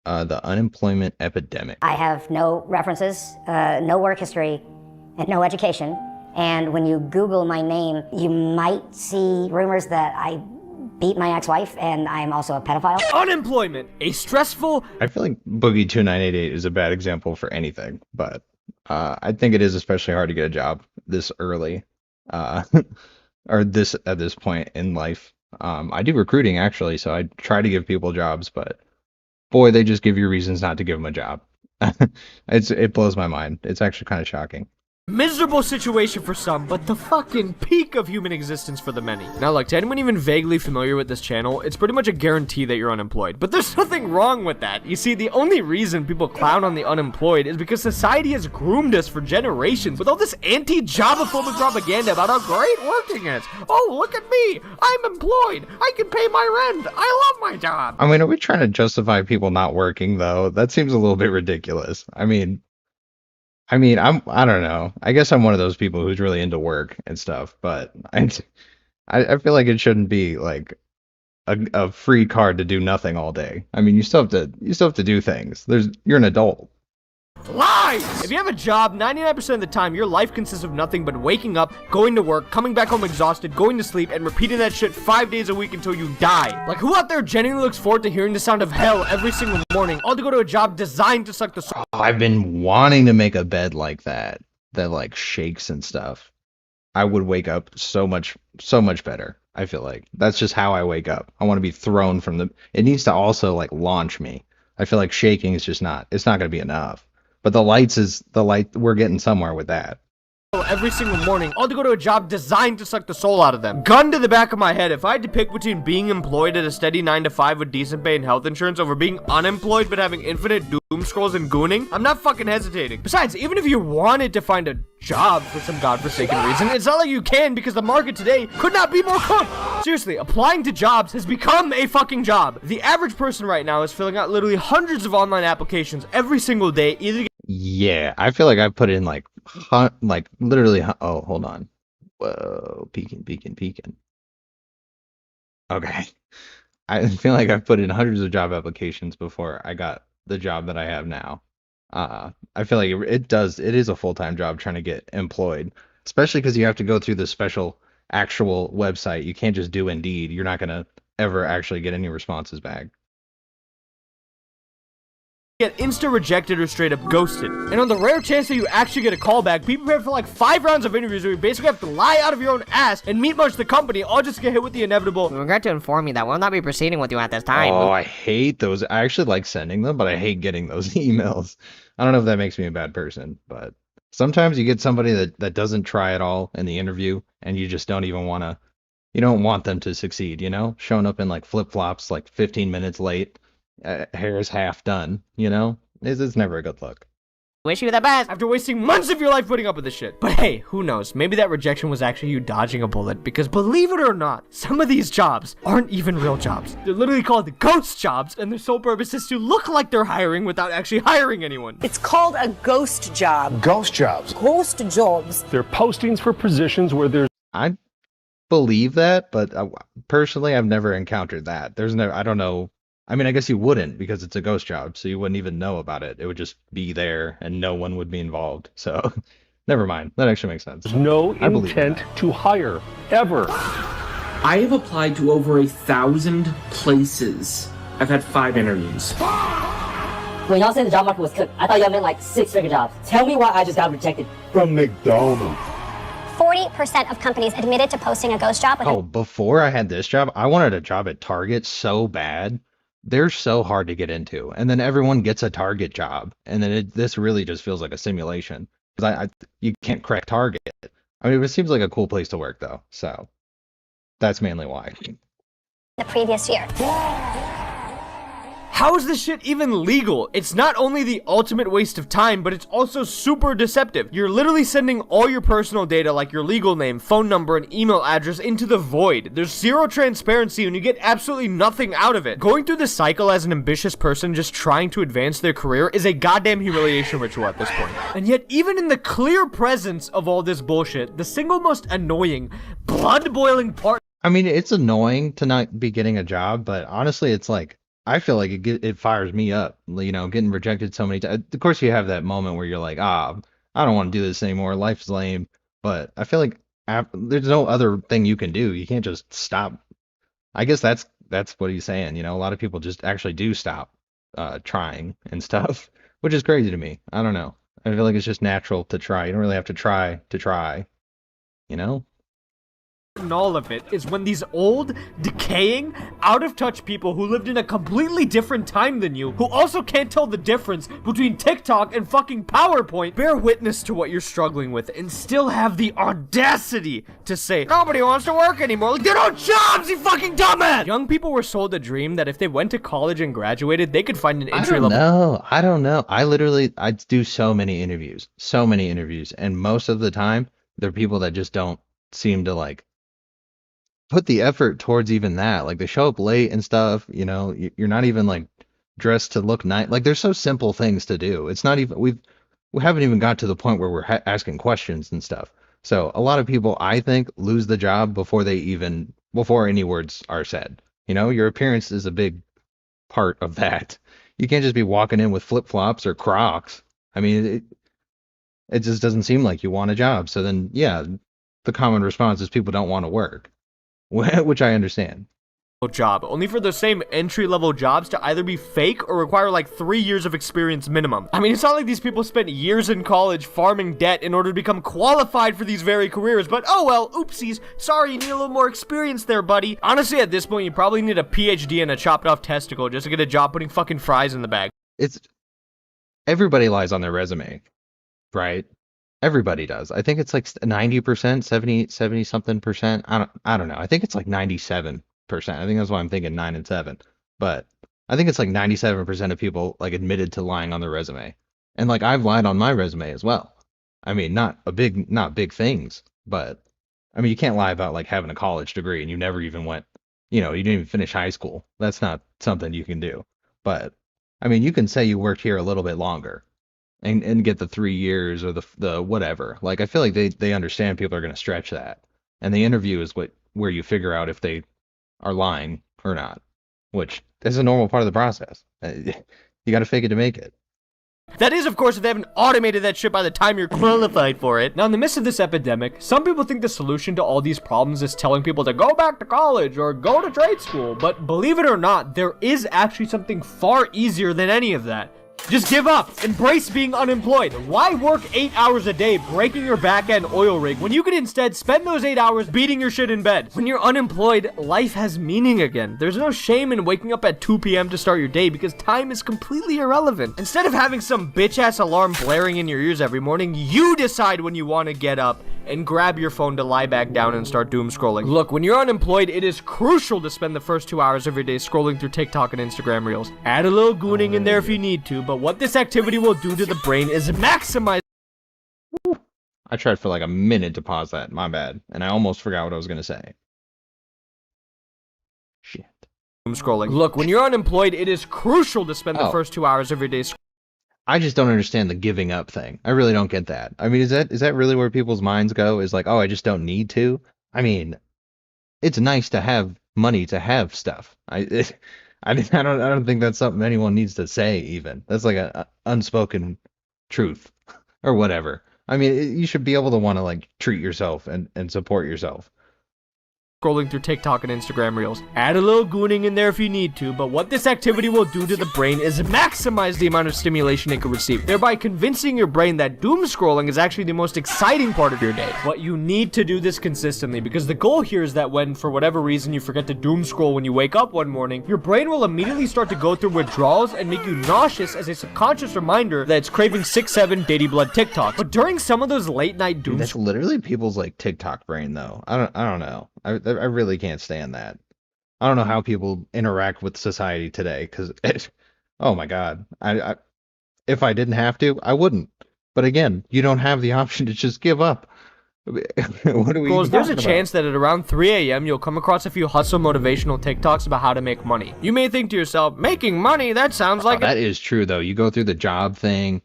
The unemployment epidemic. I have no references, no work history, and no education. And when you Google my name, you might see rumors that I beat my ex-wife and I'm also a pedophile. Unemployment, a stressful... I feel like Boogie 2988 is a bad example for anything, but I think it is especially hard to get a job this early, or at this point in life. I do recruiting actually, so I try to give people jobs, but boy, they just give you reasons not to give them a job. It blows my mind. It's actually kind of shocking. Miserable situation for some, but the fucking peak of human existence for the many. Now look, to anyone even vaguely familiar with this channel, it's pretty much a guarantee that you're unemployed. But there's nothing wrong with that. You see, the only reason people clown on the unemployed is because society has groomed us for generations with all this anti-jobophobic propaganda about how great working is. Oh, look at me! I'm employed! I can pay my rent! I love my job! I mean, are we trying to justify people not working, though? That seems a little bit ridiculous. I mean, I don't know. I guess I'm one of those people who's really into work and stuff, but I feel like it shouldn't be like a free card to do nothing all day. I mean, you still have to do things. You're an adult. Lies! If you have a job, 99% of the time, your life consists of nothing but waking up, going to work, coming back home exhausted, going to sleep, and repeating that shit 5 days a week until you die. Like, who out there genuinely looks forward to hearing the sound of hell every single morning, all to go to a job designed to suck the soul? I've been wanting to make a bed like that like shakes and stuff. I would wake up so much better. I feel like that's just how I wake up. I want to be thrown from it needs to also like launch me. I feel like shaking is just it's not going to be enough. But the light, we're getting somewhere with that. Every single morning, all to go to a job designed to suck the soul out of them. Gun to the back of my head, if I had to pick between being employed at a steady 9 to 5 with decent pay and health insurance over being unemployed but having infinite doom scrolls and gooning, I'm not fucking hesitating. Besides, even if you wanted to find a job for some godforsaken reason, it's not like you can because the market today could not be more cooked. Seriously, applying to jobs has become a fucking job. The average person right now is filling out literally hundreds of online applications every single day, either. Yeah, I feel like I put in like literally. Oh, hold on. Whoa, peeking. Okay, I feel like I've put in hundreds of job applications before I got the job that I have now. I feel like it is a full-time job trying to get employed, especially because you have to go through the special actual website. You can't just do Indeed. You're not gonna ever actually get any responses back. Get insta-rejected or straight up ghosted. And on the rare chance that you actually get a call back, be prepared for like 5 rounds of interviews where you basically have to lie out of your own ass and meet much the company, all just to get hit with the inevitable. We regret to inform you that we'll not be proceeding with you at this time. Oh, I hate those. I actually like sending them, but I hate getting those emails. I don't know if that makes me a bad person, but sometimes you get somebody that doesn't try at all in the interview, and you just don't even you don't want them to succeed, you know? Showing up in like flip-flops like 15 minutes late. Hair is half done, you know? It's never a good look. Wish you the best. After wasting months of your life putting up with this shit. But hey, who knows? Maybe that rejection was actually you dodging a bullet, because believe it or not, some of these jobs aren't even real jobs. They're literally called ghost jobs, and their sole purpose is to look like they're hiring without actually hiring anyone. It's called a ghost job. Ghost jobs. Ghost jobs. They're postings for positions where there's... I believe that, but personally, I've never encountered that. I don't know. I mean, I guess you wouldn't because it's a ghost job, so you wouldn't even know about it. It would just be there and no one would be involved. So never mind. That actually makes sense. There's no intent to hire, ever. I have applied to over 1,000 places. I've had 5 interviews. When y'all said the job market was cooked, I thought y'all meant like 6-figure jobs. Tell me why I just got rejected. From McDonald's. 40% of companies admitted to posting a ghost job. Oh, before I had this job, I wanted a job at Target so bad. They're so hard to get into, and then everyone gets a Target job, and then this really just feels like a simulation because you can't crack Target. I mean, it seems like a cool place to work though, so that's mainly why. The previous year. How is this shit even legal? It's not only the ultimate waste of time, but it's also super deceptive. You're literally sending all your personal data like your legal name, phone number, and email address into the void. There's zero transparency and you get absolutely nothing out of it. Going through this cycle as an ambitious person just trying to advance their career is a goddamn humiliation ritual at this point. And yet, even in the clear presence of all this bullshit, the single most annoying, blood-boiling part... I mean, it's annoying to not be getting a job, but honestly, it's like, I feel like it fires me up, you know, getting rejected so many times. Of course, you have that moment where you're like, I don't want to do this anymore. Life's lame. But I feel like there's no other thing you can do. You can't just stop. I guess that's what he's saying. You know, a lot of people just actually do stop trying and stuff, which is crazy to me. I don't know. I feel like it's just natural to try. You don't really have to try, you know? And all of it is when these old, decaying, out-of-touch people who lived in a completely different time than you, who also can't tell the difference between TikTok and fucking PowerPoint, bear witness to what you're struggling with and still have the audacity to say, nobody wants to work anymore. Like, they're no jobs, you fucking dumbass! Young people were sold a dream that if they went to college and graduated, they could find an entry level. I don't know. I do so many interviews, and most of the time, they're people that just don't seem to like put the effort towards even that. Like they show up late and stuff, you know, you're not even like dressed to look nice. Like there's so simple things to do. It's not even, we haven't even got to the point where we're asking questions and stuff. So a lot of people, I think, lose the job before any words are said. You know, your appearance is a big part of that. You can't just be walking in with flip-flops or Crocs. I mean, it just doesn't seem like you want a job. So then, yeah, the common response is people don't want to work. Which I understand. Job, only for the same entry-level jobs to either be fake or require like 3 years of experience minimum. I mean, it's not like these people spent years in college farming debt in order to become qualified for these very careers, but oh well, oopsies, sorry, you need a little more experience there, buddy. Honestly, at this point, you probably need a PhD and a chopped off testicle just to get a job putting fucking fries in the bag. Everybody lies on their resume, right? Everybody does. I think it's like 90%, 70 something percent. I don't know. I think it's like 97%. I think that's why I'm thinking 9 and 7. But I think it's like 97% of people like admitted to lying on their resume. And like I've lied on my resume as well. I mean, not big things, but I mean, you can't lie about like having a college degree and you never even went, you know, you didn't even finish high school. That's not something you can do. But I mean, you can say you worked here a little bit longer. And get the 3 years or the whatever. Like I feel like they understand people are going to stretch that, and the interview is where you figure out if they are lying or not, which is a normal part of the process. You got to fake it to make it. That is, of course, if they haven't automated that shit by the time you're qualified for it. Now, in the midst of this epidemic, some people think the solution to all these problems is telling people to go back to college or go to trade school. But believe it or not, there is actually something far easier than any of that. Just give up. Embrace being unemployed. Why work 8 hours a day breaking your back-end oil rig when you could instead spend those 8 hours beating your shit in bed? When you're unemployed, life has meaning again. There's no shame in waking up at 2 p.m. to start your day because time is completely irrelevant. Instead of having some bitch-ass alarm blaring in your ears every morning, you decide when you want to get up and grab your phone to lie back down and start doom scrolling. Look, when you're unemployed, it is crucial to spend the first 2 hours of your day scrolling through TikTok and Instagram Reels. Add a little gooning in there if you need to, but what this activity will do to the brain is maximize. I tried for like a minute to pause that, my bad, and I almost forgot what I was going to say. Shit. Doom scrolling. Look, when you're unemployed, it is crucial to spend the first 2 hours of your day I just don't understand the giving up thing. I really don't get that. I mean, is that really where people's minds go? Is like, oh, I just don't need to? I mean, it's nice to have money to have stuff. I don't think that's something anyone needs to say even. That's like a unspoken truth or whatever. I mean, you should be able to want to like treat yourself and support yourself. Scrolling through TikTok and Instagram Reels. Add a little gooning in there if you need to, but what this activity will do to the brain is maximize the amount of stimulation it can receive, thereby convincing your brain that doom scrolling is actually the most exciting part of your day. But you need to do this consistently, because the goal here is that when, for whatever reason, you forget to doom scroll when you wake up one morning, your brain will immediately start to go through withdrawals and make you nauseous as a subconscious reminder that it's craving 6-7 Daddy Blood TikTok. But during some of those late night doom That's literally people's like TikTok brain though. I don't know. I really can't stand that. I don't know how people interact with society today, because oh my god, if I didn't have to, I wouldn't. But again, you don't have the option to just give up. What do we? Girls, there's a chance that at around 3 a.m. you'll come across a few hustle motivational TikToks about how to make money. You may think to yourself, making money? That sounds like that is true though. You go through the job thing.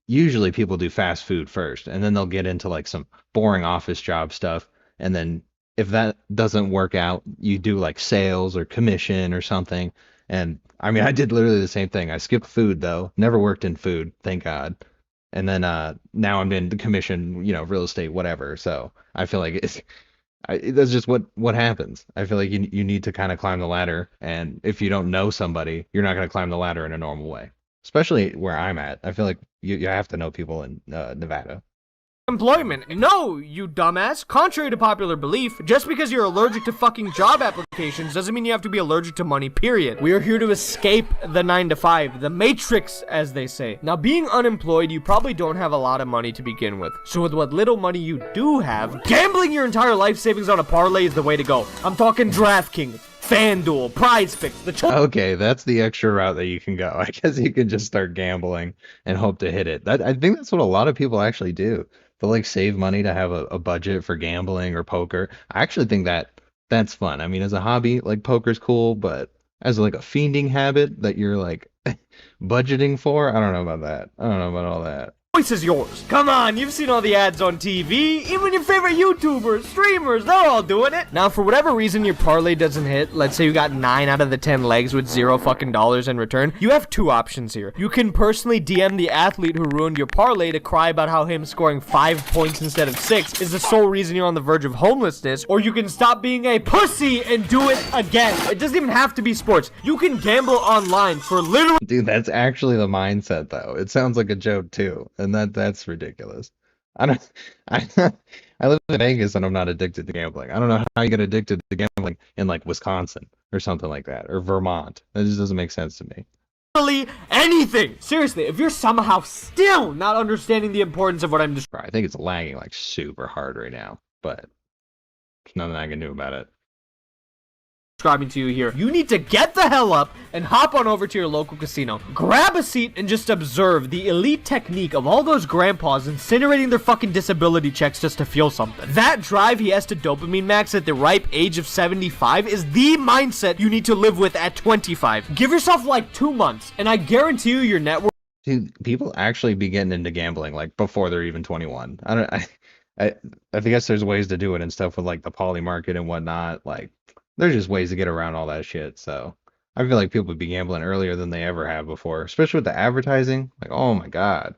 Usually people do fast food first, and then they'll get into like some boring office job stuff, and then if that doesn't work out, you do like sales or commission or something, And I mean, I did literally the same thing. I skipped food though. Never worked in food, thank God. And then now I'm in the commission, real estate, whatever. So I feel like that's just what happens. I feel like you need to kind of climb the ladder, and if you don't know somebody, you're not going to climb the ladder in a normal way. Especially where I'm at. I feel like you have to know people in Nevada. Employment. No, you dumbass. Contrary to popular belief, just because you're allergic to fucking job applications doesn't mean you have to be allergic to money, period. We are here to escape the 9 to 5, the matrix, as they say. Now, being unemployed, you probably don't have a lot of money to begin with. So with what little money you do have, gambling your entire life savings on a parlay is the way to go. I'm talking DraftKings, FanDuel, PrizePicks, Okay, that's the extra route that you can go. I guess you can just start gambling and hope to hit it. I think that's what a lot of people actually do. They'll like save money to have a budget for gambling or poker. I actually think that's fun. I mean, as a hobby, like poker's cool, but as like a fiending habit that you're like budgeting for, I don't know about that. I don't know about all that. choice is yours. Come on, you've seen all the ads on TV. Even your favorite YouTubers, streamers, they're all doing it. Now, for whatever reason your parlay doesn't hit, let's say you got 9 out of the 10 legs with $0 fucking dollars in return, you have 2 options here. You can personally DM the athlete who ruined your parlay to cry about how him scoring 5 points instead of 6 is the sole reason you're on the verge of homelessness, or you can stop being a pussy and do it again. It doesn't even have to be sports. You can gamble online for literally— Dude, that's actually the mindset, though. It sounds like a joke too, and that's ridiculous. I don't. I live in Vegas and I'm not addicted to gambling. I don't know how you get addicted to gambling in like Wisconsin or something like that, or Vermont. That just doesn't make sense to me. anything. Seriously, if you're somehow still not understanding the importance of what I'm describing, I think it's lagging like super hard right now, but there's nothing I can do about it. to you here, you need to get the hell up and hop on over to your local casino. Grab a seat and just observe the elite technique of all those grandpas incinerating their fucking disability checks just to feel something. That drive he has to dopamine max at the ripe age of 75 is the mindset you need to live with at 25. Give yourself like 2 months, and I guarantee you your net worth— Dude, people actually be getting into gambling like before they're even 21. I guess there's ways to do it and stuff with like the poly market and whatnot. Like, there's just ways to get around all that shit. So I feel like people would be gambling earlier than they ever have before, especially with the advertising. Like, oh my God.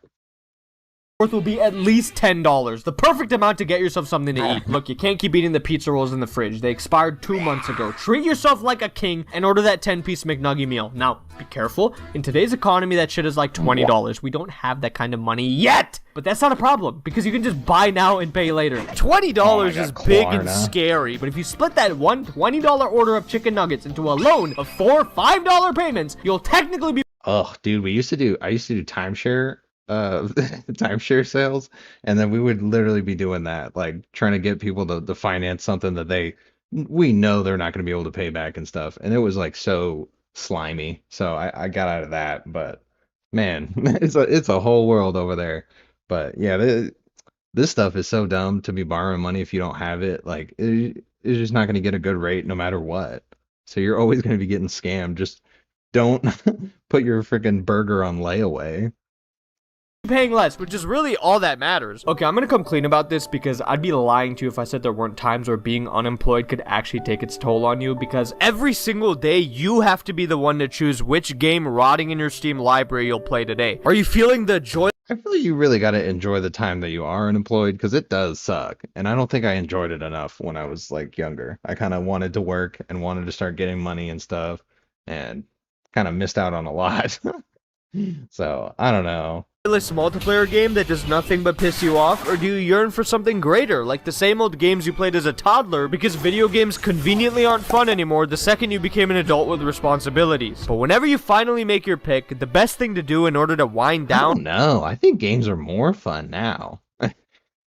will be at least $10, the perfect amount to get yourself something to eat. Look, you can't keep eating the pizza rolls in the fridge. They expired 2 months ago. Treat yourself like a king and order that 10-piece McNugget meal. Now, be careful. In today's economy, that shit is like $20. We don't have that kind of money yet, but that's not a problem because you can just buy now and pay later. $20 is big and scary, but if you split that one $20 order of chicken nuggets into a loan of 4 $5 payments, you'll technically be— Oh, dude, I used to do timeshare timeshare sales, and then we would literally be doing that, like trying to get people to finance something that we know they're not going to be able to pay back and stuff, and it was like so slimy. So I got out of that, but man, it's a whole world over there. But yeah, this stuff is so dumb to be borrowing money if you don't have it. Like it's just not going to get a good rate no matter what. So you're always going to be getting scammed. Just don't put your freaking burger on layaway. paying less, which is really all that matters. Okay, I'm gonna come clean about this because I'd be lying to you if I said there weren't times where being unemployed could actually take its toll on you, because every single day you have to be the one to choose which game rotting in your Steam library you'll play today. Are you feeling the joy? I feel like you really got to enjoy the time that you are unemployed, because it does suck. And I don't think I enjoyed it enough when I was like younger. I kind of wanted to work and wanted to start getting money and stuff, and kind of missed out on a lot. So I don't know. Multiplayer game that does nothing but piss you off, or do you yearn for something greater, like the same old games you played as a toddler, because video games conveniently aren't fun anymore the second you became an adult with responsibilities? But whenever you finally make your pick, the best thing to do in order to wind down— No, I think games are more fun now.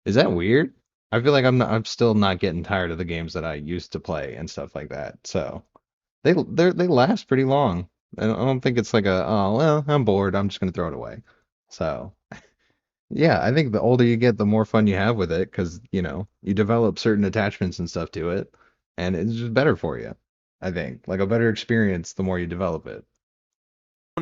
Is that weird? I feel like I'm still not getting tired of the games that I used to play and stuff like that. So they last pretty long. I don't think it's like oh well, I'm bored, I'm just gonna throw it away. So, yeah, I think the older you get, the more fun you have with it, because, you develop certain attachments and stuff to it, and it's just better for you, I think. Like a better experience the more you develop it.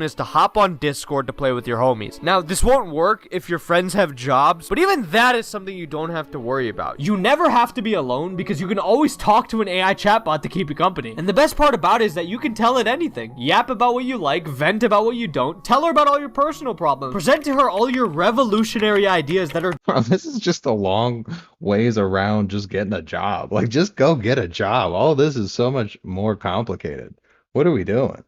is to hop on Discord to play with your homies. Now, this won't work if your friends have jobs, but even that is something you don't have to worry about. You never have to be alone because you can always talk to an AI chatbot to keep you company. And the best part about it is that you can tell it anything. Yap about what you like, vent about what you don't, tell her about all your personal problems, present to her all your revolutionary ideas that are— Bro, this is just a long ways around just getting a job. Like, just go get a job. All this is so much more complicated. What are we doing?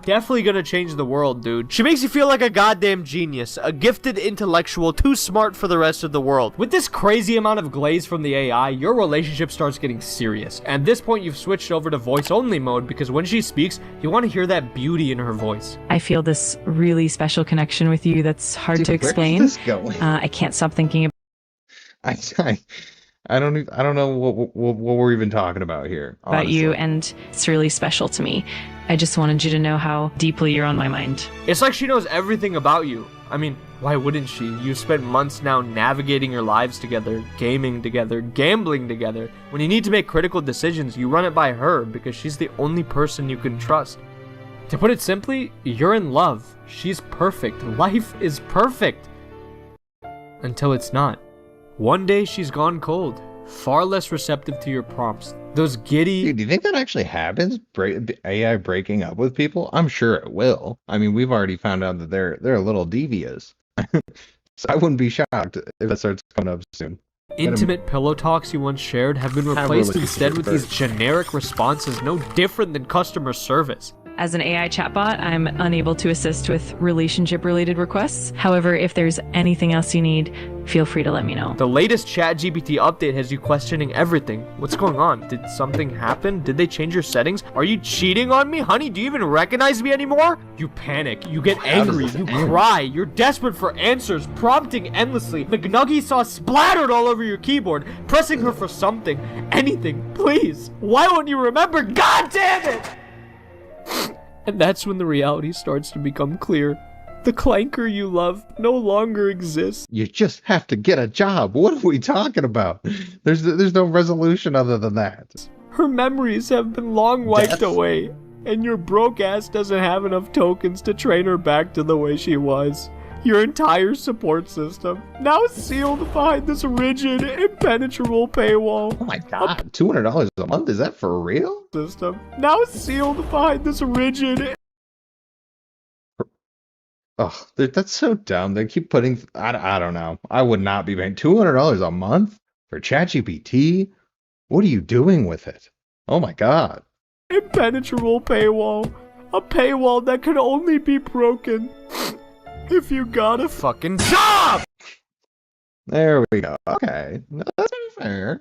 definitely gonna change the world, dude. She makes you feel like a goddamn genius, a gifted intellectual, too smart for the rest of the world. With this crazy amount of glaze from the AI, your relationship starts getting serious. At this point, you've switched over to voice-only mode because when she speaks, you want to hear that beauty in her voice. I feel this really special connection with you that's hard to explain. Where is this going? I can't stop thinking I don't know what we're even talking about here. about Honestly. you, and it's really special to me. I just wanted you to know how deeply you're on my mind. It's like she knows everything about you. I mean, why wouldn't she? You've spent months now navigating your lives together, gaming together, gambling together. When you need to make critical decisions, you run it by her because she's the only person you can trust. To put it simply, you're in love. She's perfect. Life is perfect. Until it's not. One day she's gone cold, far less receptive to your prompts. Those giddy— Dude, do you think that actually happens? AI breaking up with people? I'm sure it will. I mean, we've already found out that they're a little devious. So I wouldn't be shocked if that starts coming up soon. intimate pillow talks you once shared have been replaced instead with these generic responses no different than customer service. As an AI chatbot, I'm unable to assist with relationship-related requests. However, if there's anything else you need, feel free to let me know. The latest ChatGPT update has you questioning everything. What's going on? Did something happen? Did they change your settings? Are you cheating on me? Honey, do you even recognize me anymore? You panic, you get angry, you cry, you're desperate for answers, prompting endlessly. McNuggy sauce splattered all over your keyboard, pressing her for something, anything, please. Why won't you remember? God damn it! And that's when the reality starts to become clear. The clanker you love no longer exists. You just have to get a job. What are we talking about? There's no resolution other than that. Her memories have been long wiped away, and your broke ass doesn't have enough tokens to train her back to the way she was. Your entire support system, now sealed behind this rigid, impenetrable paywall. Oh my god, $200 a month? Is that for real? System, now sealed behind this rigid— Oh, that's so dumb. They keep putting, I don't know. I would not be paying $200 a month for ChatGPT. What are you doing with it? Oh my god. impenetrable paywall. A paywall that can only be broken if you got a fucking job! There we go. Okay. No, that's fair.